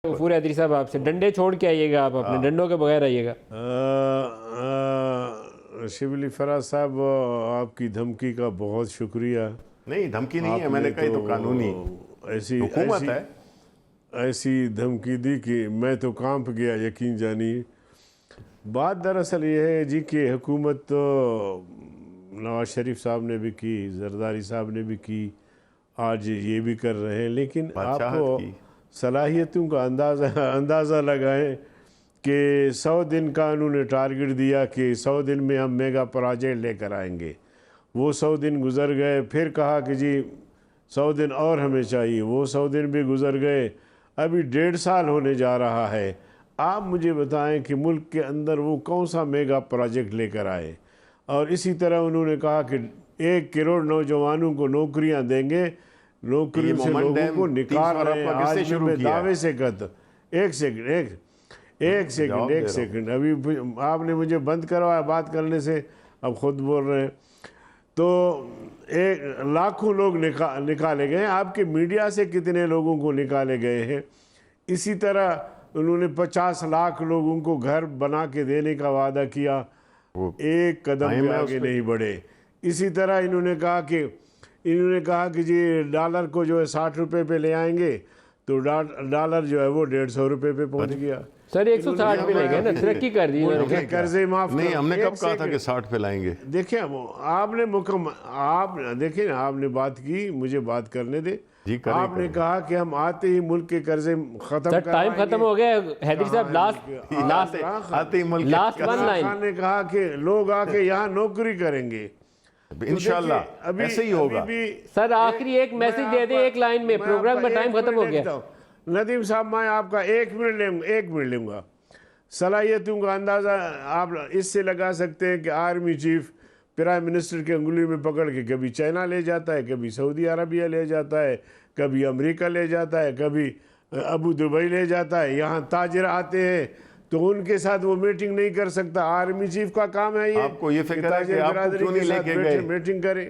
गफूर हैदरी साहब आपसे डंडे छोड़ के आइएगा, आप अपने डंडों के बगैर आइएगा। शिबली फराज साहब, आपकी धमकी का बहुत शुक्रिया। नहीं, धमकी नहीं है, आपने मैंने कही तो कानूनी ऐसी हुकूमत ऐसी, है। ऐसी धमकी दी कि मैं तो कांप गया, यकीन जानिए। बात दरअसल ये है जी कि हुकूमत तो नवाज शरीफ साहब ने भी की, जरदारी साहब ने भी की, आज ये भी कर रहे हैं, लेकिन बादशाहत आपको की। सलाहियतों का अंदाज़ा लगाएं कि 100 दिन का उन्होंने टारगेट दिया कि 100 दिन में हम मेगा प्रोजेक्ट लेकर आएंगे। वो 100 दिन गुजर गए, फिर कहा कि जी 100 दिन और हमें चाहिए, वो 100 दिन भी गुजर गए, अभी 1.5 साल होने जा रहा है। आप मुझे बताएं कि मुल्क के अंदर वो कौन सा मेगा प्रोजेक्ट लेकर आए। और इसी तरह उन्होंने कहा कि 1 करोड़ नौजवानों को नौकरियां देंगे, नौकरियों से लोगों को निकाल रहे हैं। आज मैं दावे से कहता, एक सेकंड अभी आपने मुझे बंद करवाया बात करने से, अब खुद बोल रहे हैं। तो लाखों लोग निकाले गए। आपके मीडिया से कितने लोगों को निकाले गए हैं। इसी तरह उन्होंने 50 लाख लोगों को घर बना के देने का वादा किया, एक कदम भी आगे नहीं बढ़े। इसी तरह इन्होंने कहा कि जी डॉलर को जो है 60 रुपये पे ले आएंगे, तो डॉलर जो है वो 150 रुपये पे पहुंच गया। सर 160 पे ले गए ना, तरक्की कर दी उन्होंने। कर्जे माफ नहीं, हमने कब कहा था कि 60 पे लाएंगे? देखिए देखिए ना, आपने बात की, मुझे बात करने दे। आपने कहा कि हम आते ही मुल्क के कर्जे खत्म सर टाइम खत्म हो गया हैदरी साहब। लास्ट वन लाइन ने कहा कि लोग आके यहाँ नौकरी करेंगे, इंशाल्लाह ऐसे ही होगा। सर आखिरी एक मैसेज दे दे एक लाइन में, प्रोग्राम का टाइम खत्म हो गया। नदीम साहब, मैं आपका 1 मिनट लूँगा। सलाहियतों का अंदाज़ा आप इससे लगा सकते हैं कि आर्मी चीफ प्राइम मिनिस्टर के अंगुली में पकड़ के कभी चाइना ले जाता है, कभी सऊदी अरबिया ले जाता है, कभी अमेरिका ले जाता है, कभी अबू दुबई ले जाता है। यहाँ ताजिर आते हैं तो उनके साथ वो मीटिंग नहीं कर सकता। आर्मी चीफ का काम है ये, आपको ये फिक्र है कि आप क्यों नहीं लेके गए? मीटिंग करें।